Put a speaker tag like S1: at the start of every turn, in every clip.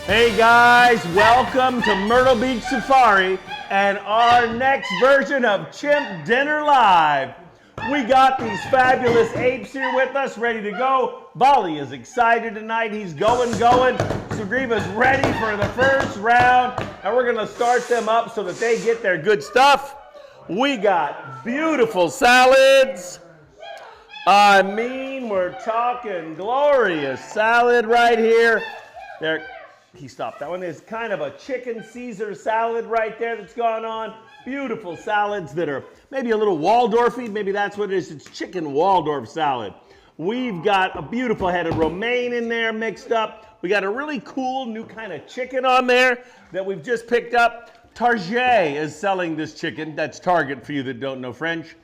S1: Hey guys, welcome to Myrtle Beach Safari and our next version of Chimp Dinner Live. We got these fabulous apes here with us, ready to go. Bali is excited tonight. He's going. Sugriva's ready for the first round, and we're gonna start them up so that they get their good stuff. We got beautiful salads. I mean, we're talking glorious salad right here. He stopped. That one is kind of a chicken Caesar salad right there that's gone on. Beautiful salads that are maybe a little Waldorfy. Maybe that's what it is. It's chicken Waldorf salad. We've got a beautiful head of romaine in there mixed up. We got a really cool new kind of chicken on there that we've just picked up. Target is selling this chicken. That's Target for you that don't know French.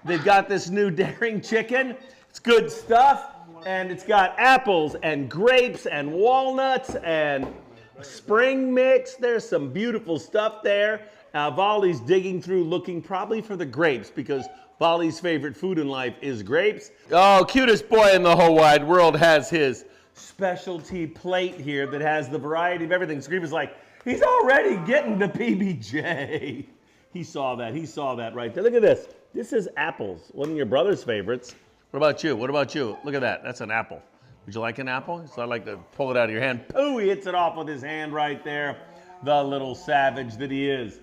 S1: They've got this new daring chicken. It's good stuff. And it's got apples and grapes and walnuts and spring mix. There's some beautiful stuff there. Vali's digging through looking probably for the grapes because Vali's favorite food in life is grapes. Oh, cutest boy in the whole wide world has his specialty plate here that has the variety of everything. Sugriva's like, he's already getting the PBJ. He saw that right there. Look at this. This is apples, one of your brother's favorites. What about you? Look at that. That's an apple. Would you like an apple? So I'd like to pull it out of your hand. Pooh, he hits it off with his hand right there. The little savage that he is.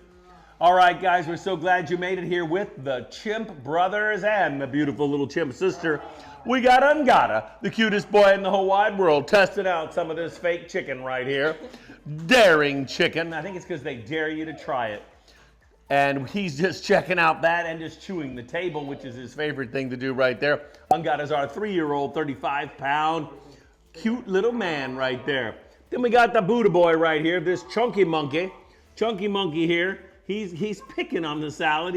S1: All right, guys, we're so glad you made it here with the Chimp brothers and the beautiful little Chimp sister. We got Ungata, the cutest boy in the whole wide world, testing out some of this fake chicken right here. Daring chicken. I think it's because they dare you to try it. And he's just checking out that and just chewing the table, which is his favorite thing to do right there. Ungata's our 3-year-old, 35-pound, cute little man right there. Then we got the Buddha boy right here, this chunky monkey. Chunky monkey here. He's picking on the salad.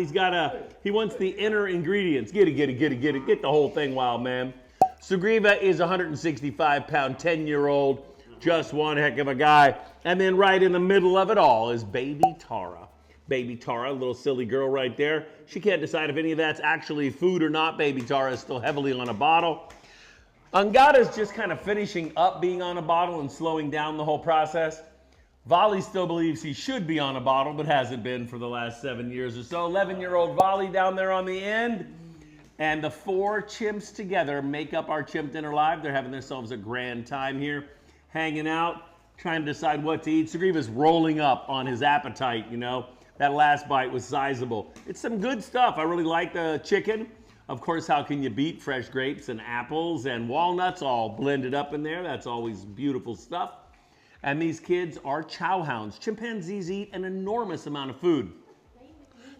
S1: He wants the inner ingredients. Get it. Get the whole thing, wild man. Sugriva is 165-pound, 10-year-old, just one heck of a guy. And then right in the middle of it all is baby Tara. Baby Tara, a little silly girl right there. She can't decide if any of that's actually food or not. Baby Tara is still heavily on a bottle. Ungata's just kind of finishing up being on a bottle and slowing down the whole process. Vali still believes he should be on a bottle, but hasn't been for the last 7 years or so. 11-year-old Vali down there on the end. And the 4 chimps together make up our Chimp Dinner Live. They're having themselves a grand time here, hanging out, trying to decide what to eat. Sugriva's rolling up on his appetite, you know. That last bite was sizable. It's some good stuff. I really like the chicken. Of course, how can you beat fresh grapes and apples and walnuts all blended up in there? That's always beautiful stuff. And these kids are chow hounds. Chimpanzees eat an enormous amount of food.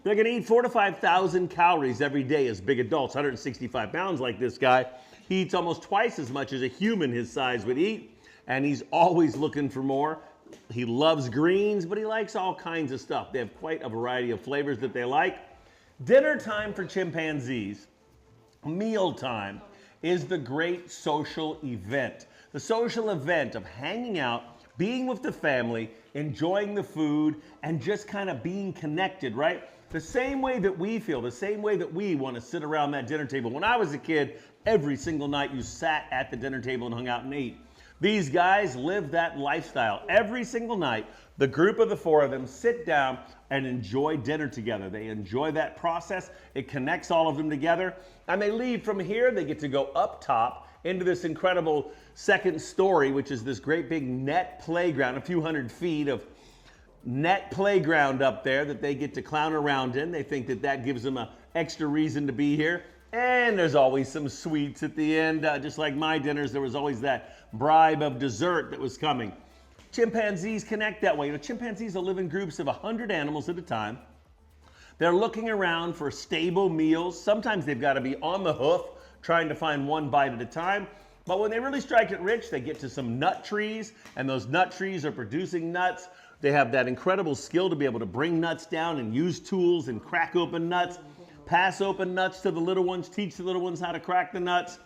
S1: They're gonna eat 4,000 to 5,000 calories every day as big adults, 165 pounds like this guy. He eats almost twice as much as a human his size would eat, and he's always looking for more. He loves greens, but he likes all kinds of stuff. They have quite a variety of flavors that they like. Dinner time for chimpanzees, meal time, is the great social event. The social event of hanging out, being with the family, enjoying the food, and just kind of being connected, right? The same way that we feel, the same way that we want to sit around that dinner table. When I was a kid, every single night you sat at the dinner table and hung out and ate. These guys live that lifestyle. Every single night, the group of the 4 of them sit down and enjoy dinner together. They enjoy that process. It connects all of them together. And they leave from here. They get to go up top into this incredible second story, which is this great big net playground, a few hundred feet of net playground up there that they get to clown around in. They think that that gives them an extra reason to be here. And there's always some sweets at the end. Just like my dinners, there was always that bribe of dessert that was coming. Chimpanzees connect that way. You know, chimpanzees will live in groups of 100 animals at a time. They're looking around for stable meals. Sometimes they've got to be on the hoof trying to find one bite at a time. But when they really strike it rich, they get to some nut trees, and those nut trees are producing nuts. They have that incredible skill to be able to bring nuts down and use tools and crack open nuts. Pass open nuts to the little ones, teach the little ones how to crack the nuts.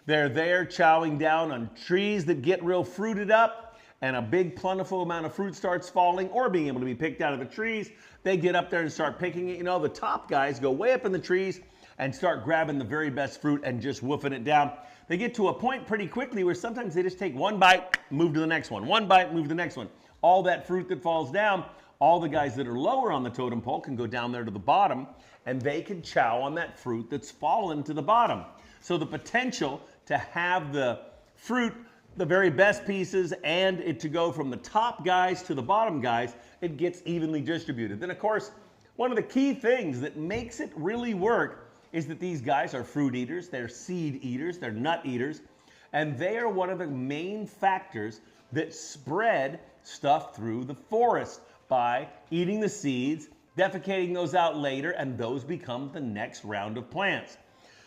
S1: They're there chowing down on trees that get real fruited up, and a big plentiful amount of fruit starts falling or being able to be picked out of the trees. They get up there and start picking it. You know, the top guys go way up in the trees, and start grabbing the very best fruit and just woofing it down. They get to a point pretty quickly where sometimes they just take one bite, move to the next one. One bite, move to the next one. All that fruit that falls down, all the guys that are lower on the totem pole can go down there to the bottom and they can chow on that fruit that's fallen to the bottom. So the potential to have the fruit, the very best pieces, and it to go from the top guys to the bottom guys, it gets evenly distributed. Then of course, one of the key things that makes it really work is that these guys are fruit eaters, they're seed eaters, they're nut eaters, and they are one of the main factors that spread stuff through the forest by eating the seeds, defecating those out later, and those become the next round of plants.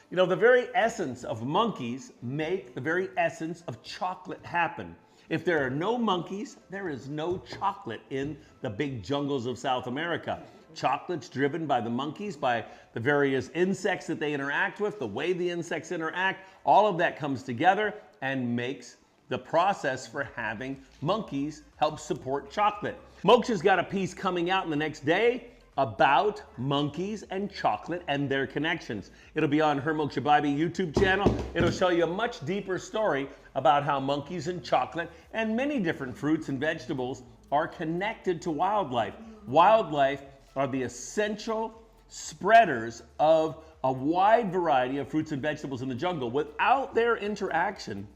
S1: You know, the very essence of monkeys make the very essence of chocolate happen. If there are no monkeys, there is no chocolate in the big jungles of South America. Chocolate's driven by the monkeys, by the various insects that they interact with, the way the insects interact, all of that comes together and makes the process for having monkeys help support chocolate. Moksha's got a piece coming out in the next day about monkeys and chocolate and their connections. It'll be on her Moksha Bybee YouTube channel. It'll show you a much deeper story about how monkeys and chocolate and many different fruits and vegetables are connected to wildlife. Wildlife are the essential spreaders of a wide variety of fruits and vegetables in the jungle. Without their interaction,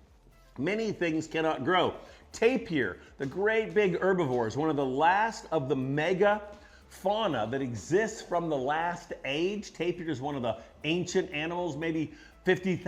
S1: many things cannot grow. Tapir, the great big herbivores, one of the last of the mega fauna that exists from the last age. Tapir is one of the ancient animals, maybe 50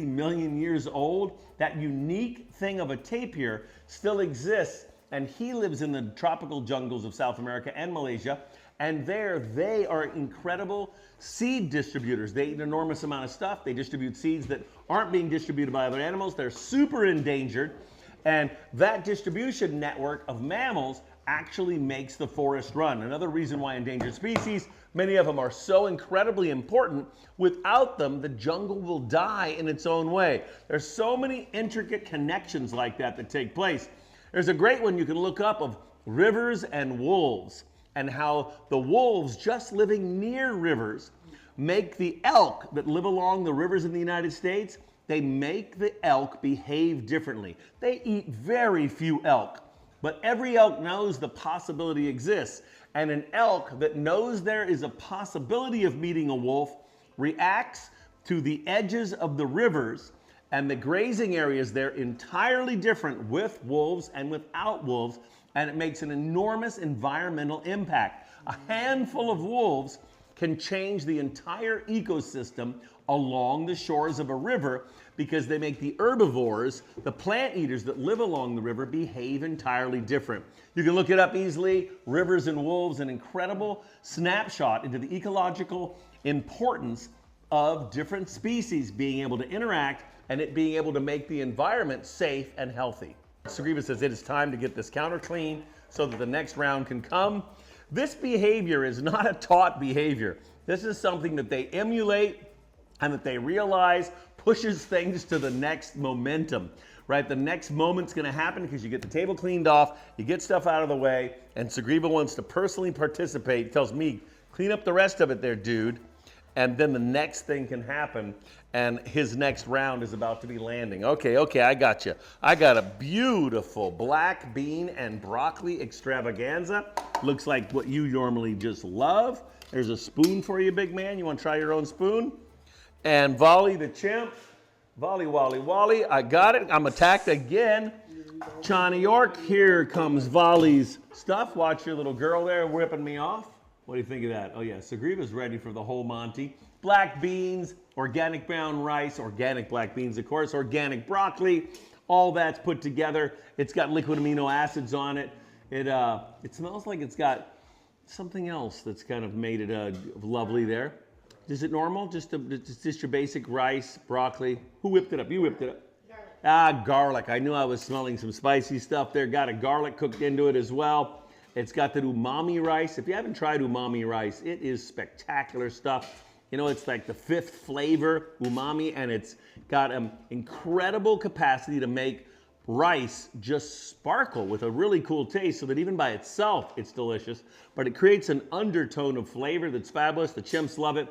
S1: million years old. That unique thing of a tapir still exists, and he lives in the tropical jungles of South America and Malaysia, and there they are incredible seed distributors. They eat an enormous amount of stuff. They distribute seeds that aren't being distributed by other animals. They're super endangered, and that distribution network of mammals actually makes the forest run. Another reason why endangered species, many of them are so incredibly important. Without them, the jungle will die in its own way. There's so many intricate connections like that that take place. There's a great one you can look up of rivers and wolves, and how the wolves just living near rivers make the elk that live along the rivers in the United States, they make the elk behave differently. They eat very few elk, but every elk knows the possibility exists. And an elk that knows there is a possibility of meeting a wolf reacts to the edges of the rivers and the grazing areas there entirely different with wolves and without wolves, and it makes an enormous environmental impact. A handful of wolves can change the entire ecosystem along the shores of a river because they make the herbivores, the plant eaters that live along the river, behave entirely different. You can look it up easily, Rivers and Wolves, an incredible snapshot into the ecological importance of different species being able to interact and it being able to make the environment safe and healthy. Sugriva says it is time to get this counter clean so that the next round can come. This behavior is not a taught behavior. This is something that they emulate and that they realize pushes things to the next momentum, right? The next moment's gonna happen because you get the table cleaned off, you get stuff out of the way, and Sugriva wants to personally participate, tells me, clean up the rest of it there, dude. And then the next thing can happen, and his next round is about to be landing. Okay, I got you. I got a beautiful black bean and broccoli extravaganza. Looks like what you normally just love. There's a spoon for you, big man. You want to try your own spoon? And Volley the chimp. Volley, Wally, Wally. I got it. I'm attacked again. China York, here comes Volley's stuff. Watch your little girl there whipping me off. What do you think of that? Oh yeah, Sugriva's ready for the whole Monty. Black beans, organic brown rice, organic black beans, of course, organic broccoli. All that's put together. It's got liquid amino acids on it. It smells like it's got something else that's kind of made it lovely there. Is it normal? Just your basic rice, broccoli. Who whipped it up? You whipped it up. Garlic. Garlic. I knew I was smelling some spicy stuff there. Got a garlic cooked into it as well. It's got the umami rice. If you haven't tried umami rice, it is spectacular stuff. You know, it's like the 5th flavor, umami, and it's got an incredible capacity to make rice just sparkle with a really cool taste so that even by itself, it's delicious. But it creates an undertone of flavor that's fabulous. The chimps love it.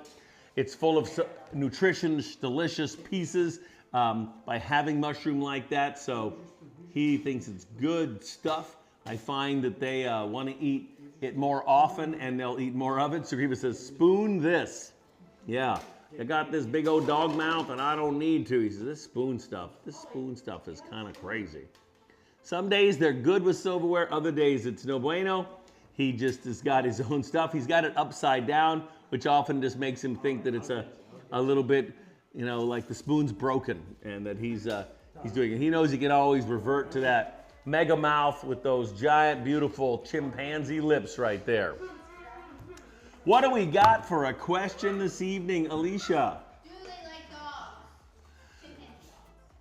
S1: It's full of nutritious, delicious pieces by having mushroom like that. So he thinks it's good stuff. I find that they want to eat it more often and they'll eat more of it. So Sugriva says, spoon this. Yeah, I got this big old dog mouth and I don't need to. He says, this spoon stuff is kind of crazy. Some days they're good with silverware, other days it's no bueno. He just has got his own stuff. He's got it upside down, which often just makes him think that it's a little bit, you know, like the spoon's broken and that he's doing it. He knows he can always revert to that mega mouth with those giant, beautiful chimpanzee lips right there. What do we got for a question this evening, Alicia?
S2: Do they like dogs?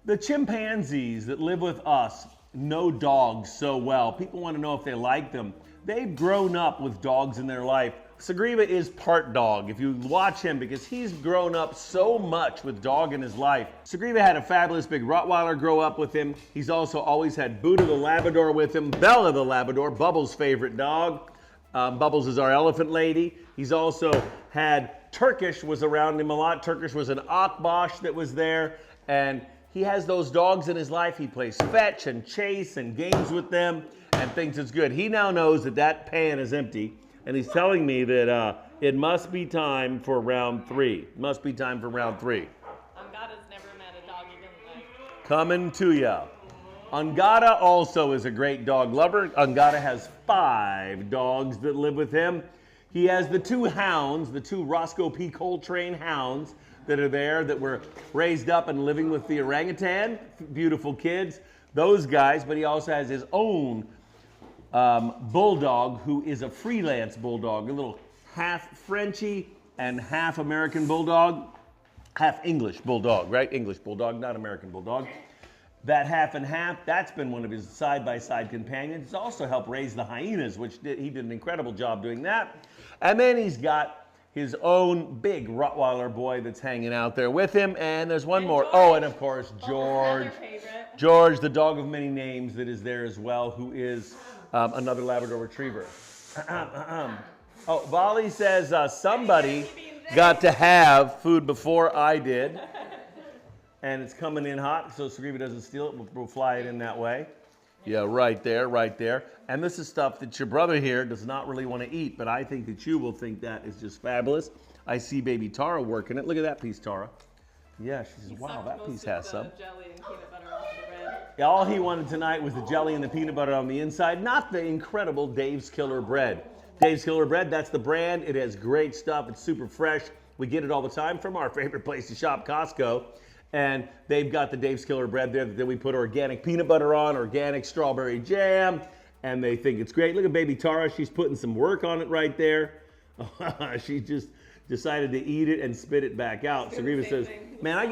S1: The chimpanzees that live with us know dogs so well. People want to know if they like them. They've grown up with dogs in their life. Sugriva is part dog. If you watch him, because he's grown up so much with dog in his life. Sugriva had a fabulous big Rottweiler grow up with him. He's also always had Buddha the Labrador with him, Bella the Labrador, Bubbles' favorite dog. Bubbles is our elephant lady. He's also had Turkish was around him a lot. Turkish was an Akbash that was there. And he has those dogs in his life. He plays fetch and chase and games with them and thinks it's good. He now knows that that pan is empty. And he's telling me that it must be time for round 3. Must be time for round 3.
S3: Angada's never met a dog he doesn't like.
S1: Coming to ya. Angada also is a great dog lover. Angada has 5 dogs that live with him. He has the 2 hounds, the 2 Roscoe P. Coltrane hounds that are there that were raised up and living with the orangutan. Beautiful kids, those guys. But he also has his own bulldog who is a freelance bulldog, a little half Frenchie and half American bulldog, half English bulldog, right? English bulldog, not American bulldog. That half and half, that's been one of his side-by-side companions. He's also helped raise the hyenas, which he did an incredible job doing that. And then he's got his own big Rottweiler boy that's hanging out there with him. And there's one more. Oh, and of course, George. George, the dog of many names that is there as well, who is another Labrador Retriever. Oh, Volley says somebody got to have food before I did. And it's coming in hot, so Sugriva doesn't steal it. We'll fly it in that way. Yeah, right there, right there. And this is stuff that your brother here does not really want to eat, but I think that you will think that is just fabulous. I see baby Tara working it. Look at that piece, Tara. Yeah, she says, wow, that piece has some.
S3: Jelly and peanut butter off the bread.
S1: Yeah, all he wanted tonight was the jelly and the peanut butter on the inside, not the incredible Dave's Killer Bread. Dave's Killer Bread, that's the brand. It has great stuff. It's super fresh. We get it all the time from our favorite place to shop, Costco. And they've got the Dave's Killer Bread there that we put organic peanut butter on, organic strawberry jam, and they think it's great. Look at baby Tara. She's putting some work on it right there. She just decided to eat it and spit it back out. So Sugriva says, man, I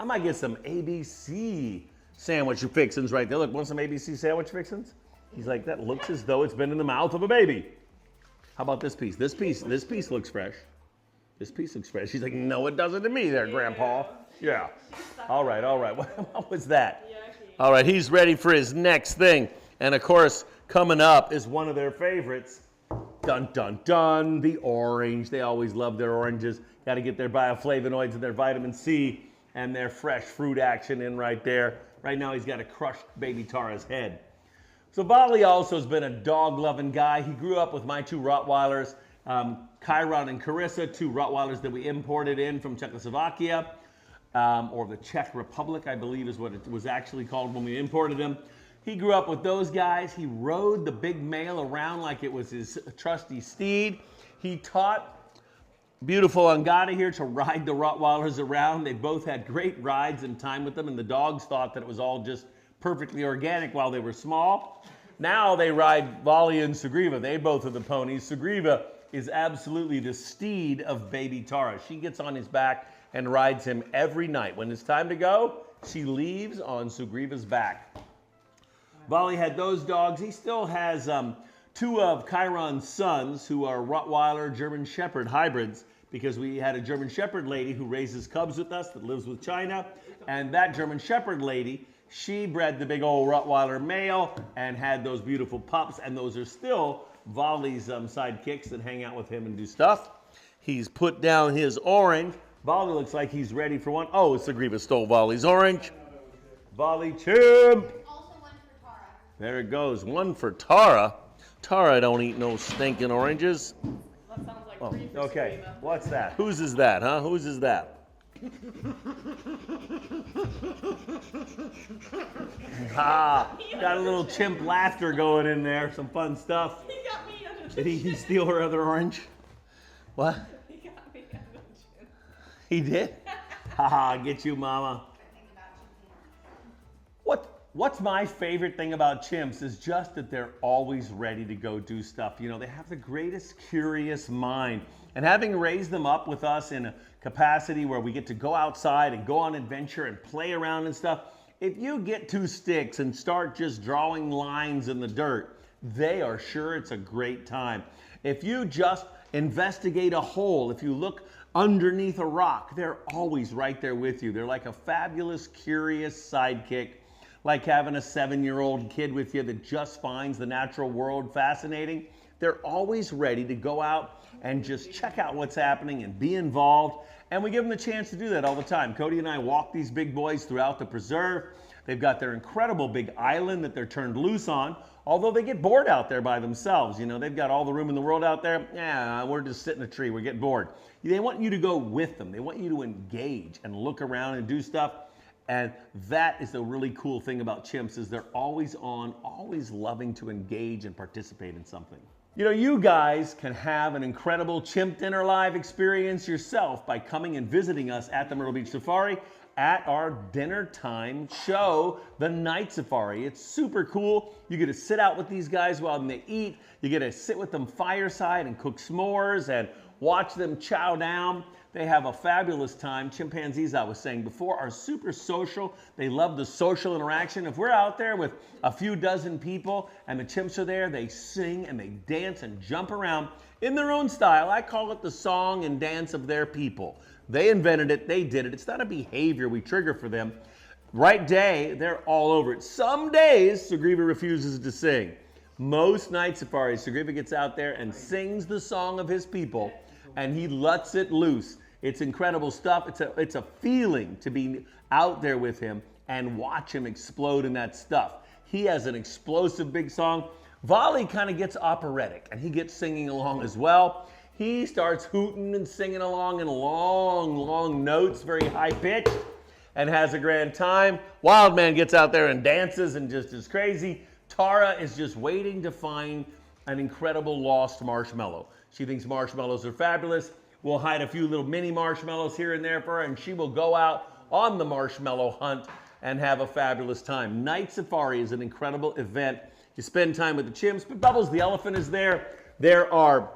S1: might get some ABC sandwich fixins right there. Look, want some ABC sandwich fixins? He's like, that looks as though it's been in the mouth of a baby. How about this piece? This piece looks fresh. This piece looks fresh. She's like, no, it doesn't to me there, Grandpa. Yeah. All right. What was that? All right, he's ready for his next thing. And of course, coming up is one of their favorites. Dun, dun, dun, the orange. They always love their oranges. Got to get their bioflavonoids and their vitamin C and their fresh fruit action in right there. Right now, he's got to crush baby Tara's head. So Volley also has been a dog-loving guy. He grew up with my 2 Rottweilers, Chiron and Carissa, 2 Rottweilers that we imported in from Czechoslovakia. Or the Czech Republic, I believe is what it was actually called when we imported him. He grew up with those guys. He rode the big male around like it was his trusty steed. He taught beautiful Angada here to ride the Rottweilers around. They both had great rides and time with them, and the dogs thought that it was all just perfectly organic while they were small. Now they ride Volley and Sugriva. They both are the ponies. Sugriva is absolutely the steed of baby Tara. She gets on his back and rides him every night. When it's time to go, she leaves on Sugriva's back. Volley had those dogs. He still has 2 of Chiron's sons who are Rottweiler German Shepherd hybrids, because we had a German Shepherd lady who raises cubs with us that lives with China. And that German Shepherd lady, she bred the big old Rottweiler male and had those beautiful pups. And those are still Volley's sidekicks that hang out with him and do stuff. He's put down his orange. Volley looks like he's ready for one. Oh, it's the Grievous stole Volley's orange. Volley Chimp.
S2: Also one for Tara.
S1: There it goes. One for Tara. Tara don't eat no stinking oranges.
S3: That sounds like
S1: Oh,
S3: three for
S1: okay.
S3: Screamer.
S1: What's that? Whose is that, huh? Whose is that? Got a little chimp laughter going in there. Some fun stuff.
S3: He got me under the
S1: Did he
S3: chin.
S1: steal her other orange? What?
S3: He got me under the chin.
S1: He did? Haha, get you, mama. What's my favorite thing about chimps is just that they're always ready to go do stuff. You know, they have the greatest curious mind. And having raised them up with us in a capacity where we get to go outside and go on adventure and play around and stuff, if you get 2 sticks and start just drawing lines in the dirt, they are sure it's a great time. If you just investigate a hole, if you look underneath a rock, they're always right there with you. They're like a fabulous, curious sidekick, like having a 7-year-old kid with you that just finds the natural world fascinating. They're always ready to go out and just check out what's happening and be involved. And we give them the chance to do that all the time. Cody and I walk these big boys throughout the preserve. They've got their incredible big island that they're turned loose on, although they get bored out there by themselves. You know, they've got all the room in the world out there. Yeah, we're just sitting in a tree, we're getting bored. They want you to go with them. They want you to engage and look around and do stuff. And that is the really cool thing about chimps is they're always on, always loving to engage and participate in something. You know, you guys can have an incredible Chimp Dinner Live experience yourself by coming and visiting us at the Myrtle Beach Safari at our dinner time show, the Night Safari. It's super cool. You get to sit out with these guys while they eat. You get to sit with them fireside and cook s'mores and watch them chow down. They have a fabulous time. Chimpanzees, I was saying before, are super social. They love the social interaction. If we're out there with a few dozen people and the chimps are there, they sing and they dance and jump around in their own style. I call it the song and dance of their people. They invented it. They did it. It's not a behavior we trigger for them. Right day, they're all over it. Some days, Sugriva refuses to sing. Most night safaris, Sugriva gets out there and sings the song of his people, and he lets it loose. It's incredible stuff. It's a feeling to be out there with him and watch him explode in that stuff. He has an explosive big song. Volley kind of gets operatic, and he gets singing along as well. He starts hooting and singing along in long, long notes, very high pitched, and has a grand time. Wildman gets out there and dances and just is crazy. Tara is just waiting to find an incredible lost marshmallow. She thinks marshmallows are fabulous. We'll hide a few little mini marshmallows here and there for her, and she will go out on the marshmallow hunt and have a fabulous time. Night Safari is an incredible event. You spend time with the chimps, but Bubbles the elephant is there. There are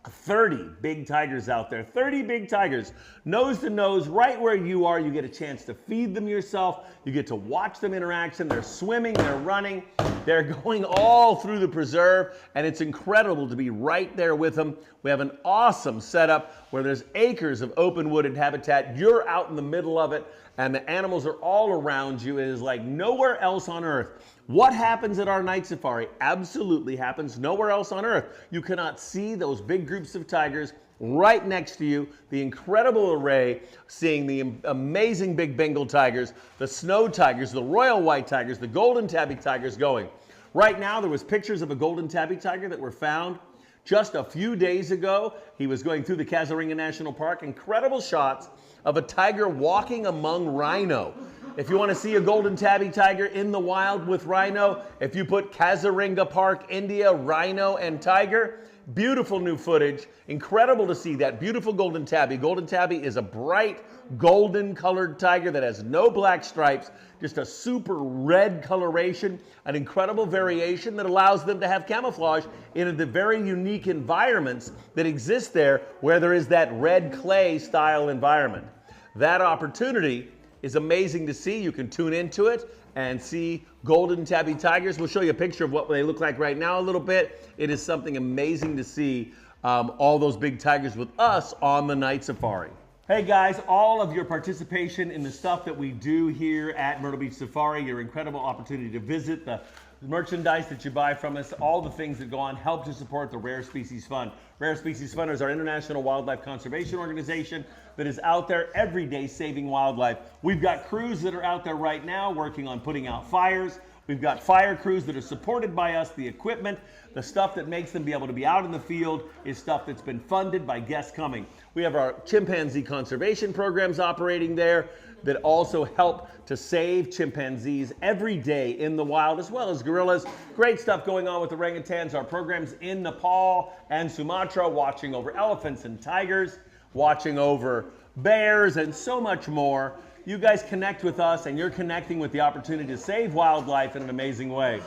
S1: 30 big tigers out there, 30 big tigers, nose to nose, right where you are. You get a chance to feed them yourself. You get to watch them interaction. They're swimming, they're running, they're going all through the preserve, and it's incredible to be right there with them. We have an awesome setup where there's acres of open wooded habitat. You're out in the middle of it, and the animals are all around you. It is like nowhere else on earth. What happens at our night safari absolutely happens nowhere else on earth. You cannot see those big groups of tigers right next to you, the incredible array, seeing the amazing big Bengal tigers, the snow tigers, the royal white tigers, the golden tabby tigers going. Right now, there was pictures of a golden tabby tiger that were found just a few days ago. He was going through the Kazaringa National Park. Incredible shots of a tiger walking among rhino. If you want to see a golden tabby tiger in the wild with rhino, if you put Kazaringa Park, India, rhino and tiger, beautiful new footage. Incredible to see that beautiful golden tabby. Golden tabby is a bright golden colored tiger that has no black stripes, just a super red coloration, an incredible variation that allows them to have camouflage in the very unique environments that exist there where there is that red clay style environment. That opportunity is amazing to see. You can tune into it and see golden tabby tigers. We'll show you a picture of what they look like right now a little bit. It is something amazing to see all those big tigers with us on the night safari. Hey guys, all of your participation in the stuff that we do here at Myrtle Beach Safari, your incredible opportunity to visit, the merchandise that you buy from us, all the things that go on, help to support the Rare Species Fund. Rare Species Fund is our international wildlife conservation organization that is out there every day saving wildlife. We've got crews that are out there right now working on putting out fires. We've got fire crews that are supported by us. The equipment, the stuff that makes them be able to be out in the field is stuff that's been funded by guests coming. We have our chimpanzee conservation programs operating there that also help to save chimpanzees every day in the wild, as well as gorillas. Great stuff going on with orangutans. Our programs in Nepal and Sumatra, watching over elephants and tigers, watching over bears, and so much more. You guys connect with us, and you're connecting with the opportunity to save wildlife in an amazing way.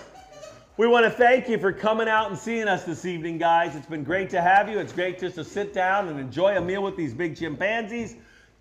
S1: We want to thank you for coming out and seeing us this evening, guys. It's been great to have you. It's great just to sit down and enjoy a meal with these big chimpanzees.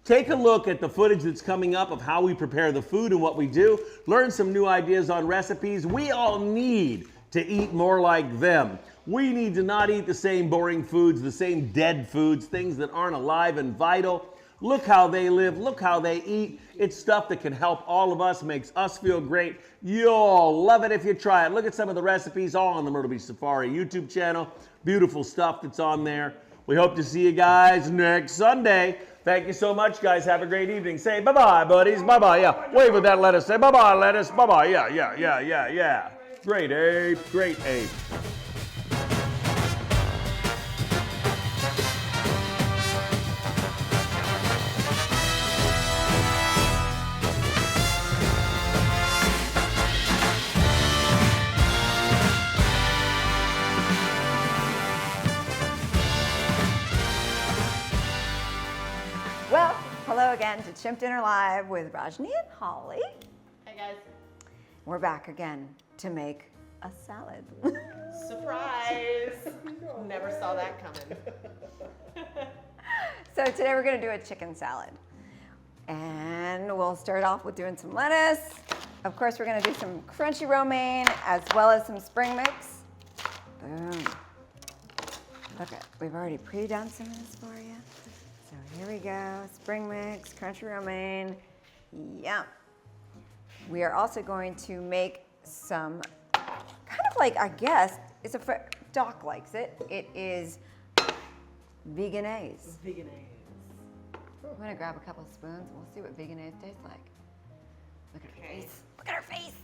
S1: Take a look at the footage that's coming up of how we prepare the food and what we do. Learn some new ideas on recipes. We all need to eat more like them. We need to not eat the same boring foods, the same dead foods, things that aren't alive and vital. Look how they live, look how they eat. It's stuff that can help all of us, makes us feel great. You'll love it if you try it. Look at some of the recipes all on the Myrtle Beach Safari YouTube channel. Beautiful stuff that's on there. We hope to see you guys next Sunday. Thank you so much, guys. Have a great evening. Say bye-bye, buddies. Bye-bye, yeah. Wave with that lettuce. Say bye-bye, lettuce. Bye-bye, yeah. Great ape, great ape.
S4: Well, hello again to Chimp Dinner Live with Rajni and Holly.
S3: Hey guys.
S4: We're back again to make a salad.
S3: Surprise! Never saw that coming.
S4: So today we're gonna do a chicken salad. And we'll start off with doing some lettuce. Of course, we're gonna do some crunchy romaine as well as some spring mix. Boom. Okay, we've already pre-done some of this for you. So here we go, spring mix, crunchy romaine, yum. We are also going to make some, kind of like, I guess, Doc likes it. It is veganaise. I'm gonna grab a couple of spoons. We'll see what veganaise tastes like. Look at her face. Look at her face.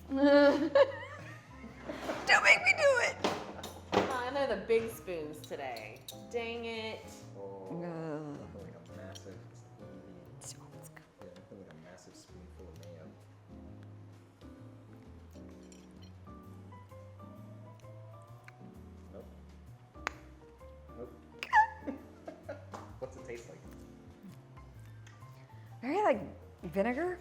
S4: Don't make me do it.
S3: Oh, I know the big spoons today. Dang it.
S4: Ugh.
S5: Massive. Yeah, I put like a massive spoonful of mayo. Nope. What's it taste like?
S4: Very like vinegar.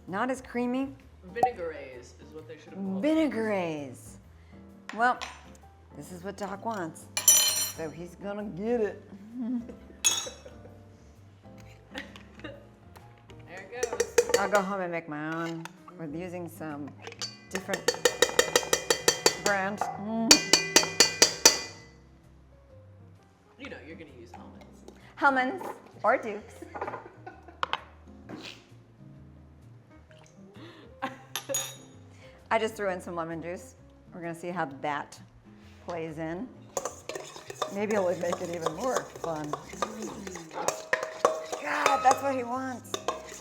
S4: Not as creamy.
S3: Vinaigrette is what they should have called.
S4: Vinaigrettes. Well, this is what Doc wants. So he's gonna get it.
S3: There it goes.
S4: I'll go home and make my own. We're using some different brands.
S3: You know, you're gonna use almonds.
S4: Hellmann's or Duke's. I just threw in some lemon juice. We're gonna see how that plays in. Maybe it'll make it even more fun. God, that's what he wants.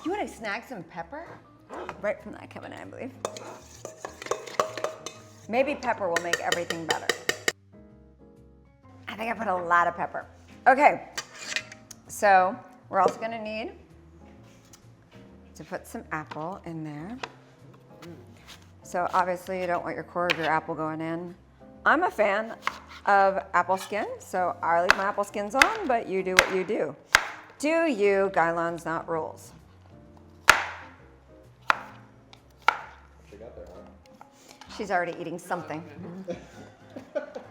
S4: You want to snag some pepper? Right from that cabinet, I believe. Maybe pepper will make everything better. I think I put a lot of pepper. Okay, so we're also gonna need to put some apple in there. So obviously you don't want your core of your apple going in. I'm a fan of apple skin, so I leave my apple skins on, but you do what you do. Do you, guidelines, not rules.
S5: She got there, huh?
S4: She's already eating something.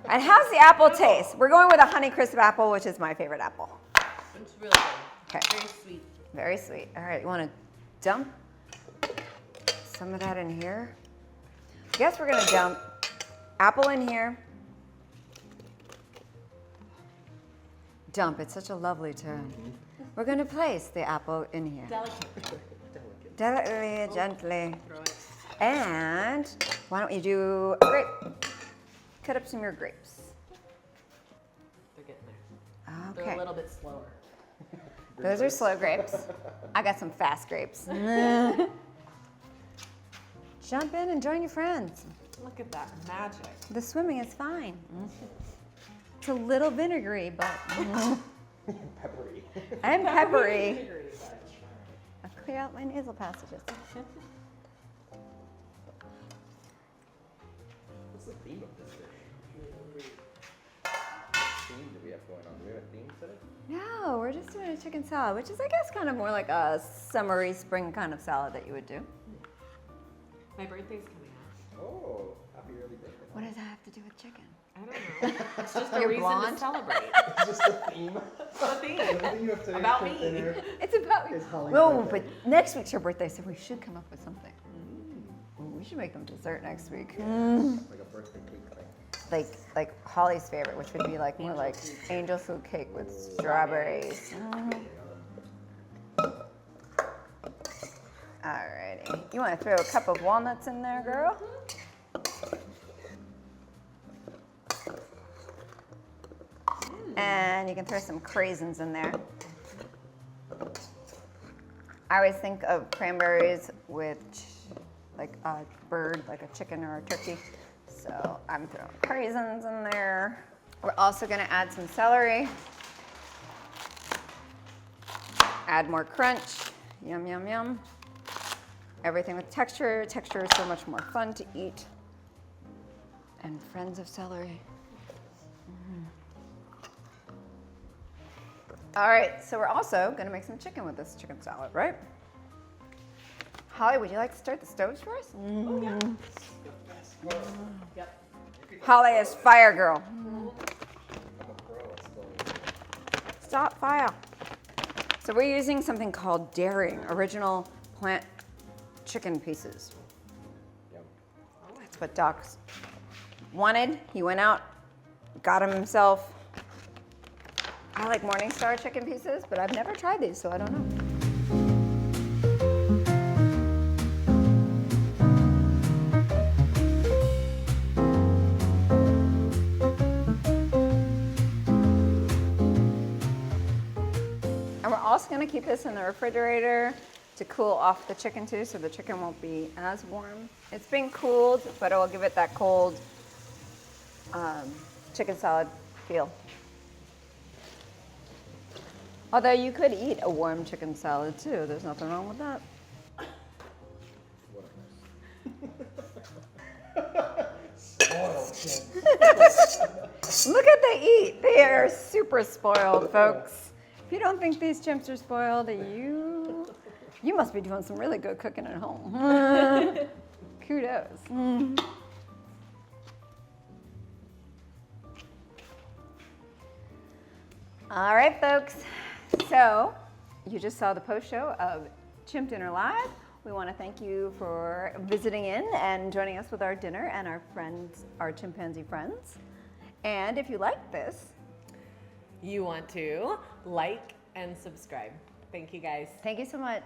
S4: And how's the apple taste? We're going with a Honeycrisp apple, which is my favorite apple.
S3: It's really good.
S4: Okay.
S3: Very sweet.
S4: Very sweet. All right, you want to dump some of that in here? I guess we're going to dump apple in here. dump. It's such a lovely tune. We're going to place the apple in here.
S3: Delicate.
S4: Delicately, gently.
S3: Throw it.
S4: And why don't you do a grape? Cut up some of your grapes.
S3: They're getting there. They're
S4: Okay.
S3: a little bit slower.
S4: Those are slow grapes. I got some fast grapes. Jump in and join your friends.
S3: Look at that magic.
S4: The swimming is fine. It's a little vinegary, but
S5: Peppery.
S4: and peppery. I'll clear out my nasal passages.
S5: What's the theme of this dish? Theme do we have going on? Do we have a theme today?
S4: No, we're just doing a chicken salad, which is, I guess, kind of more like a summery spring kind of salad that you would do.
S3: My birthday's coming up.
S5: Oh, happy early birthday.
S4: What does that have to do with chicken?
S3: I don't know. It's just a
S4: You're
S3: reason
S4: blonde?
S3: to celebrate.
S5: It's just the theme.
S3: It's the theme.
S5: Everything you have today's
S3: About
S5: Chimp
S3: me.
S5: dinner
S4: It's about
S5: is Holly's
S4: Whoa,
S5: birthday.
S4: but next week's your birthday, so we should come up with something. Ooh, we should make them dessert next week.
S5: Like a birthday cake thing.
S4: Like Holly's favorite, which would be like more like angel food cake with strawberries. Alrighty. You want to throw a cup of walnuts in there, girl? And you can throw some craisins in there. I always think of cranberries with like a bird, like a chicken or a turkey. So I'm throwing craisins in there. We're also gonna add some celery. Add more crunch. Yum, yum, yum. Everything with texture. Texture is so much more fun to eat. And friends of celery. All right, so we're also gonna make some chicken with this chicken salad, right? Holly, would you like to start the stoves for us?
S3: Oh, yeah. Yep.
S4: Holly is fire girl.
S5: I'm a pro at spelling.
S4: Stop fire. So we're using something called Daring, original plant chicken pieces.
S5: Yum.
S4: That's what Doc wanted. He went out, got him himself. I like Morningstar chicken pieces, but I've never tried these, so I don't know. And we're also gonna keep this in the refrigerator to cool off the chicken too, so the chicken won't be as warm. It's been cooled, but it will give it that cold chicken salad feel. Although you could eat a warm chicken salad too. There's nothing wrong with that.
S5: What a mess. Spoiled Chimp.
S4: Look at they eat. They are super spoiled, folks. If you don't think these chimps are spoiled, you must be doing some really good cooking at home. Kudos. All right, folks. So you just saw the post show of Chimp Dinner Live. We want to thank you for visiting in and joining us with our dinner and our friends, our chimpanzee friends. And if you like this,
S3: You want to like and subscribe. Thank you, guys.
S4: thank you so much.